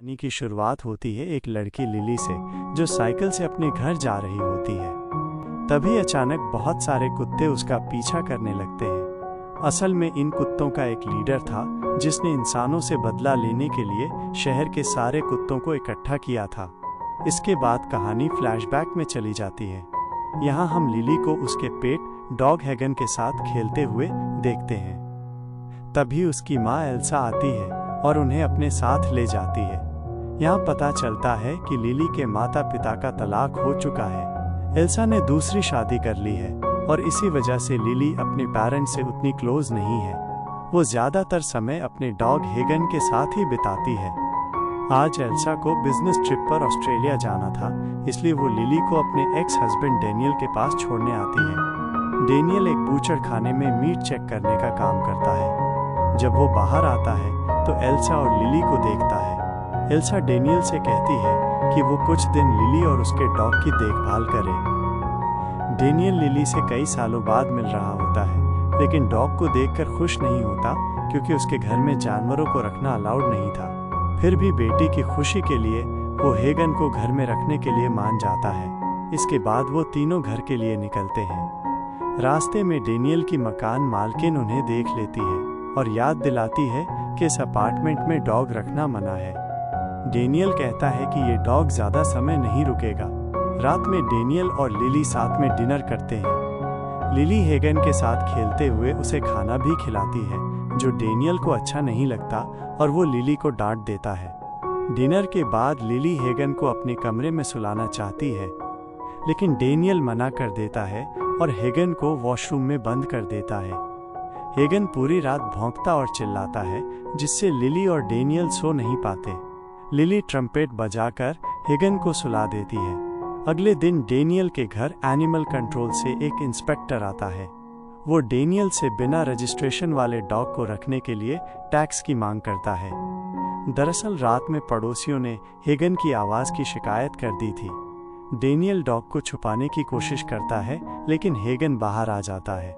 कहानी की शुरुआत होती है एक लड़की लिली से जो साइकिल से अपने घर जा रही होती है। तभी अचानक बहुत सारे कुत्ते उसका पीछा करने लगते हैं। असल में इन कुत्तों का एक लीडर था जिसने इंसानों से बदला लेने के लिए शहर के सारे कुत्तों को इकट्ठा किया था। इसके बाद कहानी फ्लैशबैक में चली जाती है। यहाँ हम लिली को उसके पेट डॉग हैगन के साथ खेलते हुए देखते हैं। तभी उसकी माँ एल्सा आती है और उन्हें अपने साथ ले जाती है। यहाँ पता चलता है कि लिली के माता पिता का तलाक हो चुका है। एल्सा ने दूसरी शादी कर ली है और इसी वजह से लिली अपने पेरेंट्स से उतनी क्लोज नहीं है। वो ज्यादातर समय अपने डॉग हेगन के साथ ही बिताती है। आज एल्सा को बिजनेस ट्रिप पर ऑस्ट्रेलिया जाना था, इसलिए वो लिली को अपने एक्स हस्बैंड डेनियल के पास छोड़ने आती है। डेनियल एक बूचड़ खाने में मीट चेक करने का काम करता है। जब वो बाहर आता है तो एल्सा और लिली को देखता है। एल्सा डेनियल से कहती है कि वो कुछ दिन लिली और उसके डॉग की देखभाल करे। डेनियल लिली से कई सालों बाद मिल रहा होता है, लेकिन डॉग को देखकर खुश नहीं होता क्योंकि उसके घर में जानवरों को रखना अलाउड नहीं था। फिर भी बेटी की खुशी के लिए वो हेगन को घर में रखने के लिए मान जाता है। इसके बाद वो तीनों घर के लिए निकलते हैं। रास्ते में डेनियल की मकान मालकिन उन्हें देख लेती है और याद दिलाती है कि इस अपार्टमेंट में डॉग रखना मना है। डेनियल कहता है कि ये डॉग ज्यादा समय नहीं रुकेगा। रात में डेनियल और लिली साथ में डिनर करते हैं। लिली हेगन के साथ खेलते हुए उसे खाना भी खिलाती है, जो डेनियल को अच्छा नहीं लगता और वो लिली को डांट देता है। डिनर के बाद लिली हेगन को अपने कमरे में सुलाना चाहती है, लेकिन डेनियल मना कर देता है और हेगन को वॉशरूम में बंद कर देता है। हेगन पूरी रात भौंकता और चिल्लाता है, जिससे लिली और डेनियल सो नहीं पाते। लिली ट्रम्पेट बजाकर हेगन को सुला देती है। अगले दिन डेनियल के घर एनिमल कंट्रोल से एक इंस्पेक्टर आता है। वो डेनियल से बिना रजिस्ट्रेशन वाले डॉग को रखने के लिए टैक्स की मांग करता है। दरअसल रात में पड़ोसियों ने हेगन की आवाज़ की शिकायत कर दी थी। डेनियल डॉग को छुपाने की कोशिश करता है, लेकिन हेगन बाहर आ जाता है।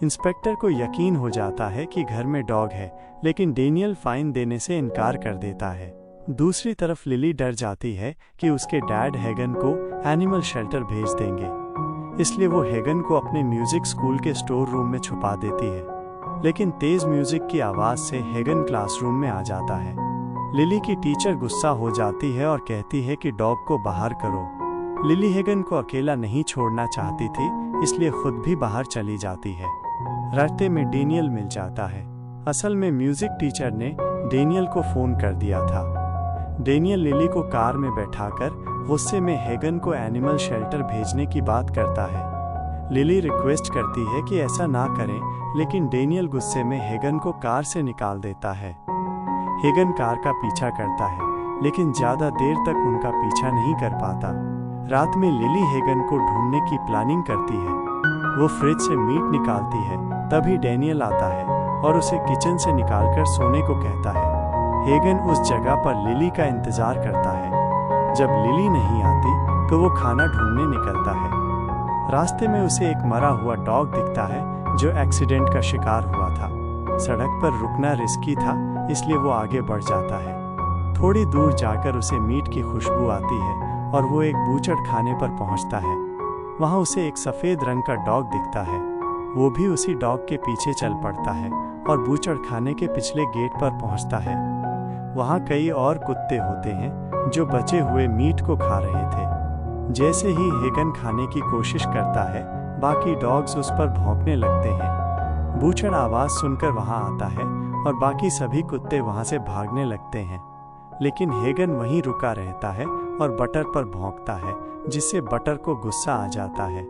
इंस्पेक्टर को यकीन हो जाता है कि घर में डॉग है, लेकिन डेनियल फाइन देने से इनकार कर देता है। दूसरी तरफ लिली डर जाती है कि उसके डैड हेगन को एनिमल शेल्टर भेज देंगे, इसलिए वो हेगन को अपने म्यूजिक स्कूल के स्टोर रूम में छुपा देती है। लेकिन तेज म्यूजिक की आवाज़ से हेगन क्लासरूम में आ जाता है। लिली की टीचर गुस्सा हो जाती है और कहती है कि डॉग को बाहर करो। लिली हेगन को अकेला नहीं छोड़ना चाहती थी, इसलिए खुद भी बाहर चली जाती है। रास्ते में डेनियल मिल जाता है। असल में म्यूजिक टीचर ने डेनियल को फोन कर दिया था। डेनियल लिली को कार में बैठाकर गुस्से में हेगन को एनिमल शेल्टर भेजने की बात करता है। लिली रिक्वेस्ट करती है कि ऐसा ना करें, लेकिन डेनियल गुस्से में हेगन को कार से निकाल देता है। हेगन कार का पीछा करता है, लेकिन ज्यादा देर तक उनका पीछा नहीं कर पाता। रात में लिली हेगन को ढूंढने की प्लानिंग करती है। वो फ्रिज से मीट निकालती है। तभी डेनियल आता है और उसे किचन से निकालकर सोने को कहता है। हेगन उस जगह पर लिली का इंतजार करता है। जब लिली नहीं आती तो वो खाना ढूंढने निकलता है। रास्ते में उसे एक मरा हुआ डॉग दिखता है जो एक्सीडेंट का शिकार हुआ था। सड़क पर रुकना रिस्की था, इसलिए वो आगे बढ़ जाता है। थोड़ी दूर जाकर उसे मीट की खुशबू आती है और वो एक बूचड़ खाने पर पहुंचता है। वहां उसे एक सफेद रंग का डॉग दिखता है। वो भी उसी डॉग के पीछे चल पड़ता है और बूचड़ खाने के पिछले गेट पर पहुंचता है। वहां कई और कुत्ते होते हैं जो बचे हुए मीट को खा रहे थे। जैसे ही हेगन खाने की कोशिश करता है, बाकी डॉग्स उस पर भौंकने लगते हैं। बूचड़ आवाज सुनकर वहां आता है और बाकी सभी कुत्ते वहां से भागने लगते हैं, लेकिन हेगन वहीं रुका रहता है और बटर पर भौंकता है, जिससे बटर को गुस्सा आ जाता है।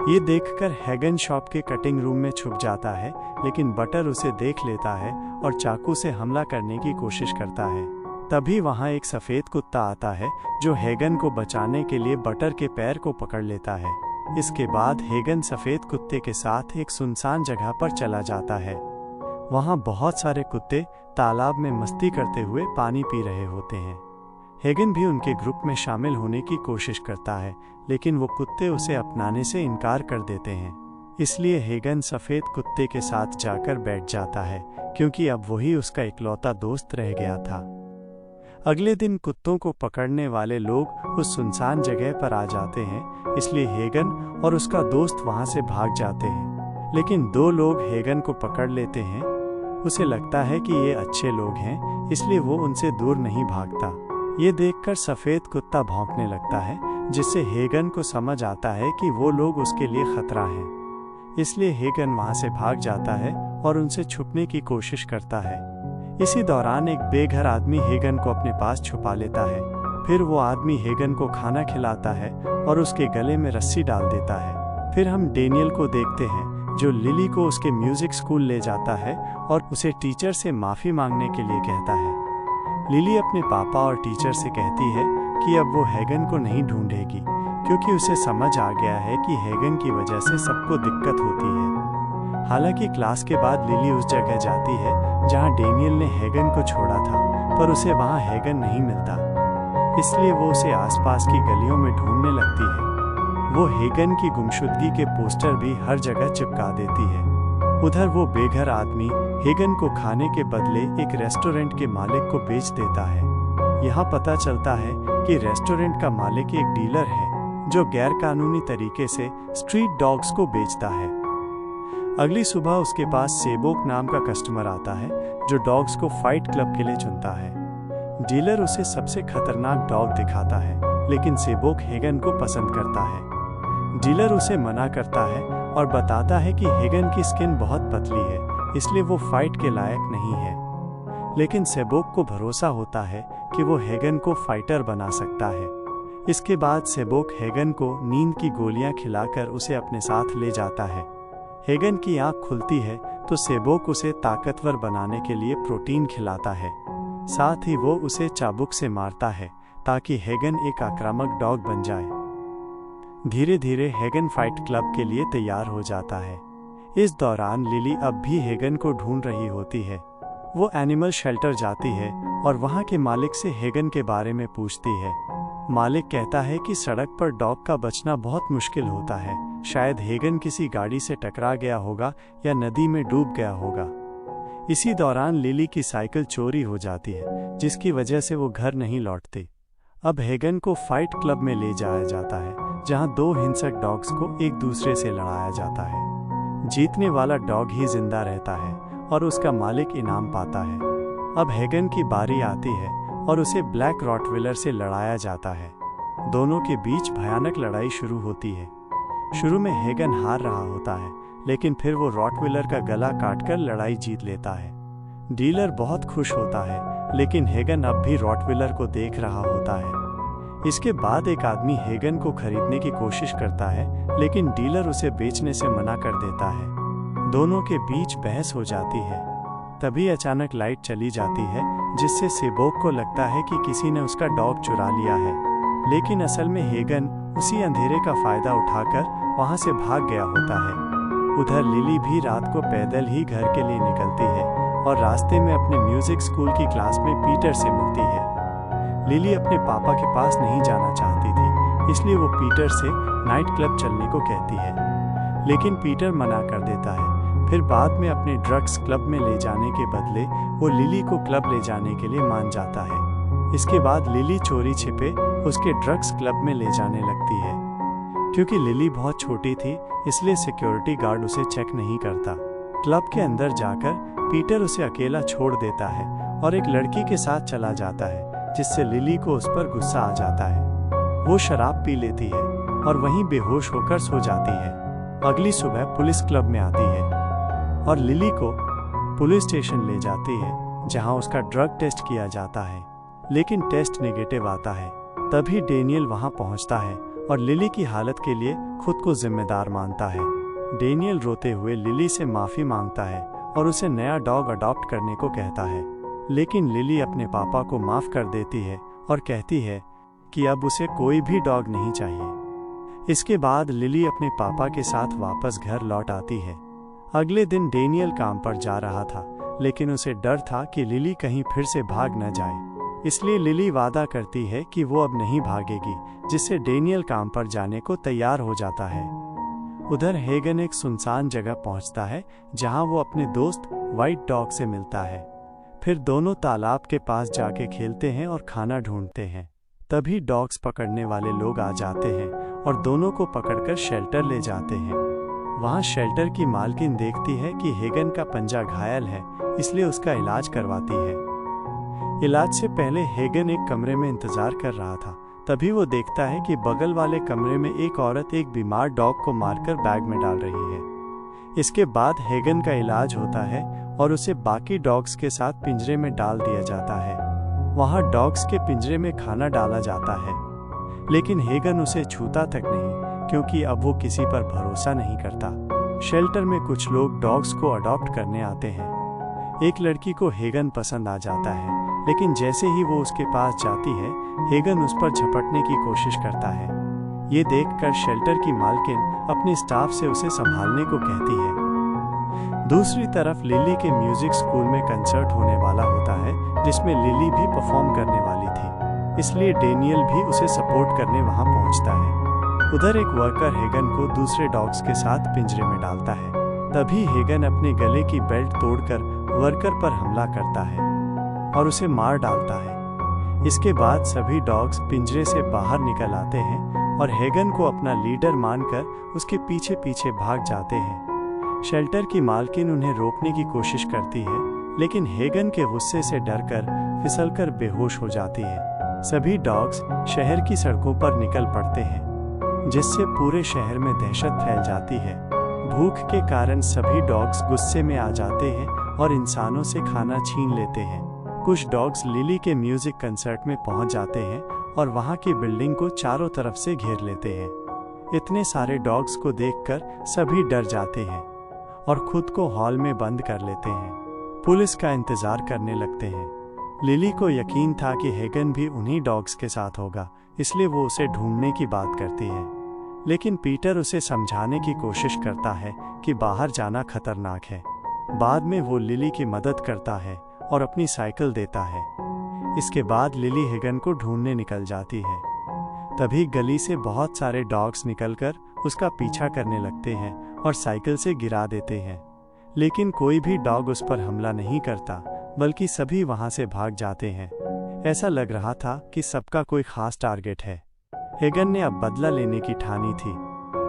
ये देखकर हेगन शॉप के कटिंग रूम में छुप जाता है, लेकिन बटर उसे देख लेता है और चाकू से हमला करने की कोशिश करता है। तभी वहां एक सफेद कुत्ता आता है जो हेगन को बचाने के लिए बटर के पैर को पकड़ लेता है। इसके बाद हेगन सफेद कुत्ते के साथ एक सुनसान जगह पर चला जाता है। वहां बहुत सारे कुत्ते तालाब में मस्ती करते हुए पानी पी रहे होते हैं। हेगन भी उनके ग्रुप में शामिल होने की कोशिश करता है, लेकिन वो कुत्ते उसे अपनाने से इनकार कर देते हैं। इसलिए हेगन सफेद कुत्ते के साथ जाकर बैठ जाता है, क्योंकि अब वही उसका इकलौता दोस्त रह गया था। अगले दिन कुत्तों को पकड़ने वाले लोग उस सुनसान जगह पर आ जाते हैं, इसलिए हेगन और उसका दोस्त वहां से भाग जाते हैं। लेकिन दो लोग हेगन को पकड़ लेते हैं। उसे लगता है कि ये अच्छे लोग हैं, इसलिए वो उनसे दूर नहीं भागता। ये देखकर सफ़ेद कुत्ता भौंकने लगता है, जिससे हेगन को समझ आता है कि वो लोग उसके लिए खतरा हैं। इसलिए हेगन वहां से भाग जाता है और उनसे छुपने की कोशिश करता है। इसी दौरान एक बेघर आदमी हेगन को अपने पास छुपा लेता है। फिर वो आदमी हेगन को खाना खिलाता है और उसके गले में रस्सी डाल देता है। फिर हम डेनियल को देखते हैं, जो लिली को उसके म्यूजिक स्कूल ले जाता है और उसे टीचर से माफ़ी मांगने के लिए कहता है। लिली अपने पापा और टीचर से कहती है कि अब वो हेगन को नहीं ढूंढेगी, क्योंकि उसे समझ आ गया है कि हेगन की वजह से सबको दिक्कत होती है। हालांकि क्लास के बाद लिली उस जगह जाती है जहां डेनियल ने हेगन को छोड़ा था, पर उसे वहां हेगन नहीं मिलता। इसलिए वो उसे आसपास की गलियों में ढूंढने लगती है। वो हेगन की गुमशुदगी के पोस्टर भी हर जगह चिपका देती है। उधर वो बेघर आदमी हेगन को खाने के बदले एक रेस्टोरेंट के मालिक को बेच देता है। यहाँ पता चलता है कि रेस्टोरेंट का मालिक एक डीलर है, जो गैरकानूनी तरीके से स्ट्रीट डॉग्स को बेचता है। अगली सुबह उसके पास सेबोक नाम का कस्टमर आता है, जो डॉग्स को फाइट क्लब के लिए चुनता है। डीलर उसे सबसे खतरनाक डॉग दिखाता है, लेकिन सेबोक हेगन को पसंद करता है। डीलर उसे मना करता है और बताता है कि हेगन की स्किन बहुत पतली है, इसलिए वो फाइट के लायक नहीं है। लेकिन सेबोक को भरोसा होता है कि वो हेगन को फाइटर बना सकता है। इसके बाद सेबोक हेगन को नींद की गोलियां खिलाकर उसे अपने साथ ले जाता है। हेगन की आंख खुलती है तो सेबोक उसे ताकतवर बनाने के लिए प्रोटीन खिलाता है। साथ ही वो उसे चाबुक से मारता है ताकि हेगन एक आक्रामक डॉग बन जाए। धीरे धीरे हेगन फाइट क्लब के लिए तैयार हो जाता है। इस दौरान लिली अब भी हेगन को ढूंढ रही होती है। वो एनिमल शेल्टर जाती है और वहाँ के मालिक से हेगन के बारे में पूछती है। मालिक कहता है कि सड़क पर डॉग का बचना बहुत मुश्किल होता है। शायद हेगन किसी गाड़ी से टकरा गया होगा या नदी में डूब गया होगा। इसी दौरान लिली की साइकिल चोरी हो जाती है, जिसकी वजह से वो घर नहीं लौटती। अब हेगन को फाइट क्लब में ले जाया जाता है, जहां दो हिंसक डॉग्स को एक दूसरे से लड़ाया जाता है। जीतने वाला डॉग ही जिंदा रहता है और उसका मालिक इनाम पाता है। अब हेगन की बारी आती है और उसे ब्लैक रॉटविलर से लड़ाया जाता है। दोनों के बीच भयानक लड़ाई शुरू होती है। शुरू में हेगन हार रहा होता है, लेकिन फिर वो रॉटविलर का गला काटकर लड़ाई जीत लेता है। डीलर बहुत खुश होता है, लेकिन हेगन अब भी रॉटविलर को देख रहा होता है। इसके बाद एक आदमी हेगन को खरीदने की कोशिश करता है, लेकिन डीलर उसे बेचने से मना कर देता है। दोनों के बीच बहस हो जाती है। तभी अचानक लाइट चली जाती है, जिससे सेबोक को लगता है कि किसी ने उसका डॉग चुरा लिया है। लेकिन असल में हेगन उसी अंधेरे का फायदा उठाकर वहां से भाग गया होता है। उधर लिली भी रात को पैदल ही घर के लिए निकलती है और रास्ते में अपने म्यूजिक स्कूल की क्लास में पीटर से मिलती है। लिली अपने पापा के पास नहीं जाना चाहती थी, इसलिए वो पीटर से नाइट क्लब चलने को कहती है, लेकिन पीटर मना कर देता है। फिर बाद में अपने ड्रग्स क्लब में ले जाने के बदले वो लिली को क्लब ले जाने के लिए मान जाता है। इसके बाद लिली चोरी छिपे उसके ड्रग्स क्लब में ले जाने लगती है। क्योंकि लिली बहुत छोटी थी, इसलिए सिक्योरिटी गार्ड उसे चेक नहीं करता। क्लब के अंदर जाकर पीटर उसे अकेला छोड़ देता है और एक लड़की के साथ चला जाता है, जिससे लिली को उस पर गुस्सा आ जाता है। वो शराब पी लेती है और वहीं बेहोश होकर सो जाती है। अगली सुबह पुलिस क्लब में आती है और लिली को पुलिस स्टेशन ले जाती है, जहां उसका ड्रग टेस्ट किया जाता है, लेकिन टेस्ट नेगेटिव आता है। तभी डेनियल वहां पहुंचता है और लिली की हालत के लिए खुद को जिम्मेदार मानता है। डेनियल रोते हुए लिली से माफी मांगता है और उसे नया डॉग अडॉप्ट करने को कहता है, लेकिन लिली अपने पापा को माफ कर देती है और कहती है कि अब उसे कोई भी डॉग नहीं चाहिए। इसके बाद लिली अपने पापा के साथ वापस घर लौट आती है। अगले दिन डेनियल काम पर जा रहा था, लेकिन उसे डर था कि लिली कहीं फिर से भाग न जाए, इसलिए लिली वादा करती है कि वो अब नहीं भागेगी, जिससे डेनियल काम पर जाने को तैयार हो जाता है। उधर हेगन एक सुनसान जगह पहुंचता है, जहां वो अपने दोस्त व्हाइट डॉग से मिलता है। फिर दोनों तालाब के पास जाके खेलते हैं और खाना ढूंढते हैं। तभी डॉग्स पकड़ने वाले लोग आ जाते हैं और दोनों को पकड़कर शेल्टर ले जाते हैं। वहाँ शेल्टर की मालकिन देखती है कि हेगन का पंजा घायल है, इसलिए उसका इलाज करवाती है। इलाज से पहले हेगन एक कमरे में इंतजार कर रहा था। तभी वो देखता है कि बगल वाले कमरे में एक औरत एक बीमार डॉग को मारकर बैग में डाल रही है। इसके बाद हेगन का इलाज होता है और उसे बाकी डॉग्स के साथ पिंजरे में डाल दिया जाता है। वहाँ डॉग्स के पिंजरे में खाना डाला जाता है, लेकिन हेगन उसे छूता तक नहीं, क्योंकि अब वो किसी पर भरोसा नहीं करता। शेल्टर में कुछ लोग डॉग्स को अडॉप्ट करने आते हैं। एक लड़की को हेगन पसंद आ जाता है, लेकिन जैसे ही वो उसके पास जाती है, हेगन उस पर झपटने की कोशिश करता है। ये देखकर शेल्टर की मालकिन अपने स्टाफ से उसे संभालने को कहती है। दूसरी तरफ लिली के म्यूजिक स्कूल में कंसर्ट होने वाला होता है, जिसमें लिली भी परफॉर्म करने वाली थी, इसलिए डेनियल भी उसे सपोर्ट करने वहां पहुंचता है। उधर एक वर्कर हेगन को दूसरे डॉग्स के साथ पिंजरे में डालता है। तभी हेगन अपने गले की बेल्ट तोड़कर वर्कर पर हमला करता है और उसे मार डालता है। इसके बाद सभी डॉग्स पिंजरे से बाहर निकल आते हैं और हेगन को अपना लीडर मानकर उसके पीछे पीछे भाग जाते हैं। शेल्टर की मालकिन उन्हें रोकने की कोशिश करती है, लेकिन हेगन के गुस्से से डरकर फिसलकर बेहोश हो जाती है। सभी डॉग्स शहर की सड़कों पर निकल पड़ते हैं, जिससे पूरे शहर में दहशत फैल जाती है। भूख के कारण सभी डॉग्स गुस्से में आ जाते हैं और इंसानों से खाना छीन लेते हैं। कुछ डॉग्स लिली के म्यूजिक कंसर्ट में पहुंच जाते हैं और वहां की बिल्डिंग को चारों तरफ से घेर लेते हैं। इतने सारे डॉग्स को देखकर सभी डर जाते हैं और खुद को हॉल में बंद कर लेते हैं। पुलिस का इंतजार करने लगते हैं। लिली को यकीन था कि हेगन भी उन्हीं डॉग्स के साथ होगा, इसलिए वो उसे ढूंढने की बात करती है। लेकिन पीटर उसे समझाने की कोशिश करता है कि बाहर जाना खतरनाक है। बाद में वो लिली की मदद करता है और अपनी साइकिल देता है। इसके बाद लिली हेगन को ढूंढने निकल जाती है। तभी गली से बहुत सारे डॉग्स निकलकर उसका पीछा करने लगते हैं और साइकिल से गिरा देते हैं, लेकिन कोई भी डॉग उस पर हमला नहीं करता, बल्कि सभी वहां से भाग जाते हैं। ऐसा लग रहा था कि सबका कोई खास टारगेट है। हेगन ने अब बदला लेने की ठानी थी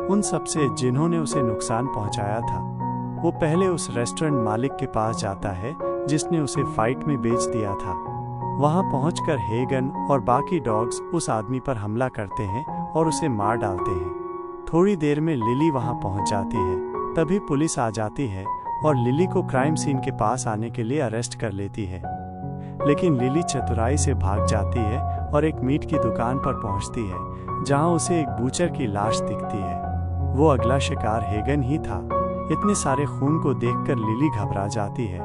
उन सबसे जिन्होंने उसे नुकसान पहुंचाया था। वो पहले उस रेस्टोरेंट मालिक के पास जाता है जिसने उसे फाइट में बेच दिया था। वहां पहुंचकर हेगन और बाकी डॉग्स उस आदमी पर हमला करते हैं और उसे मार डालते हैं। थोड़ी देर में लिली वहां पहुंच जाती है। तभी पुलिस आ जाती है और लिली को क्राइम सीन के पास आने के लिए अरेस्ट कर लेती है। लेकिन लिली चतुराई से भाग जाती है और एक मीट की दुकान पर पहुंचती है, जहां उसे एक बूचर की लाश दिखती है। वो अगला शिकार हेगन ही था। इतने सारे खून को देखकर लिली घबरा जाती है।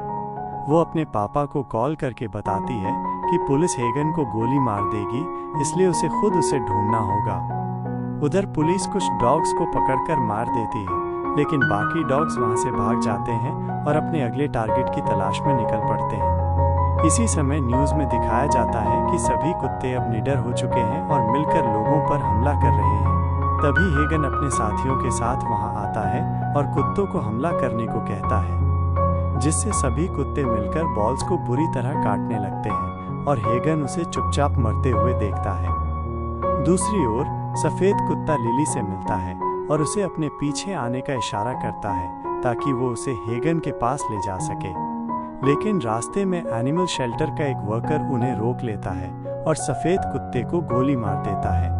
वो अपने पापा को कॉल करके बताती है कि पुलिस हेगन को गोली मार देगी, इसलिए उसे खुद उसे ढूंढना होगा। उधर पुलिस कुछ डॉग्स को पकड़कर मार देती है, लेकिन बाकी डॉग्स वहां से भाग जाते हैं और अपने अगले टारगेट की तलाश में निकल पड़ते हैं। इसी समय न्यूज़ में दिखाया जाता है कि सभी कुत्ते अब निडर हो चुके हैं और मिलकर लोगों पर हमला कर रहे हैं। तभी हेगन अपने साथियों के साथ वहां आता है और कुत्तों को हमला करने को कहता है, जिससे सभी कुत्ते मिलकर बॉल्स को बुरी तरह काटने लगते हैं और हेगन उसे चुपचाप मरते हुए देखता है। दूसरी ओर सफेद कुत्ता लिली से मिलता है और उसे अपने पीछे आने का इशारा करता है ताकि वो उसे हेगन के पास ले जा सके। लेकिन रास्ते में एनिमल शेल्टर का एक वर्कर उन्हें रोक लेता है और सफेद कुत्ते को गोली मार देता है।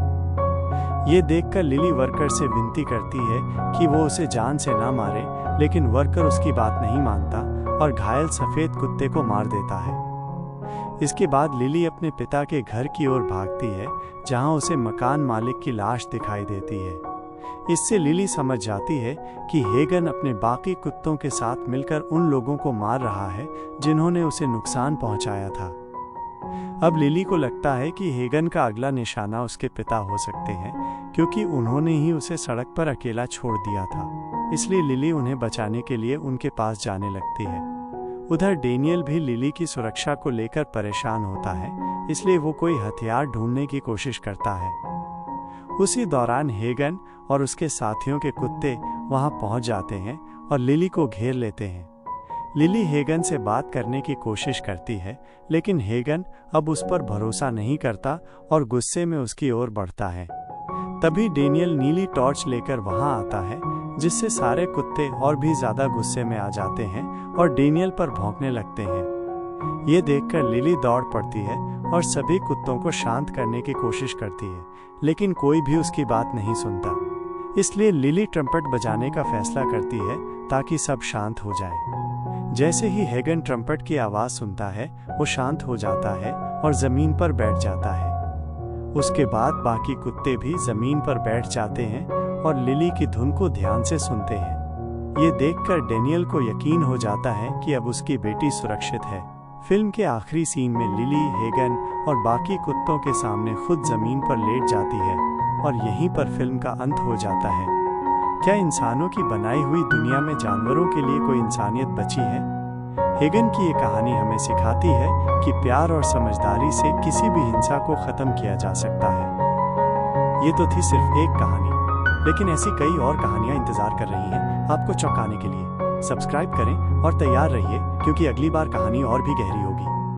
ये देखकर लिली वर्कर से विनती करती है कि वो उसे जान से ना मारे, लेकिन वर्कर उसकी बात नहीं मानता और घायल सफेद कुत्ते को मार देता है। इसके बाद लिली अपने पिता के घर की ओर भागती है, जहां उसे मकान मालिक की लाश दिखाई देती है। इससे लिली समझ जाती है कि हेगन अपने बाकी कुत्तों के साथ मिलकर उन लोगों को मार रहा है जिन्होंने उसे नुकसान पहुंचाया था। अब लिली को लगता है कि हेगन का अगला निशाना उसके पिता हो सकते हैं, क्योंकि उन्होंने ही उसे सड़क पर अकेला छोड़ दिया था। इसलिए लिली उन्हें बचाने के लिए उनके पास जाने लगती है। उधर डेनियल भी लिली की सुरक्षा को लेकर परेशान होता है, इसलिए वो कोई हथियार ढूंढने की कोशिश करता है। उसी दौरान हेगन और उसके साथियों के कुत्ते वहां पहुंच जाते हैं और लिली को घेर लेते हैं। लिली हेगन से बात करने की कोशिश करती है, लेकिन हेगन अब उस पर भरोसा नहीं करता और गुस्से में उसकी ओर बढ़ता है। तभी डेनियल नीली टॉर्च लेकर वहां आता है, जिससे सारे कुत्ते और भी ज्यादा गुस्से में आ जाते हैं और डेनियल पर भौंकने लगते हैं। ये देखकर लिली दौड़ पड़ती है और सभी कुत्तों को शांत करने की कोशिश करती है, लेकिन कोई भी उसकी बात नहीं सुनता। इसलिए लिली ट्रम्पेट बजाने का फैसला करती है ताकि सब शांत हो जाए। जैसे ही हेगन ट्रम्पेट की आवाज सुनता है, वो शांत हो जाता है और जमीन पर बैठ जाता है। उसके बाद बाकी कुत्ते भी जमीन पर बैठ जाते हैं और लिली की धुन को ध्यान से सुनते हैं। ये देखकर डेनियल को यकीन हो जाता है कि अब उसकी बेटी सुरक्षित है। फिल्म के आखिरी सीन में लिली, हेगन और बाकी कुत्तों के सामने खुद जमीन पर लेट जाती है और यहीं पर फिल्म का अंत हो जाता है। क्या इंसानों की बनाई हुई दुनिया में जानवरों के लिए कोई इंसानियत बची है? हेगन की ये कहानी हमें सिखाती है कि प्यार और समझदारी से किसी भी हिंसा को खत्म किया जा सकता है। ये तो थी सिर्फ एक कहानी, लेकिन ऐसी कई और कहानियां इंतजार कर रही हैं आपको चौंकाने के लिए। सब्सक्राइब करें और तैयार रहिए, क्योंकि अगली बार कहानी और भी गहरी होगी।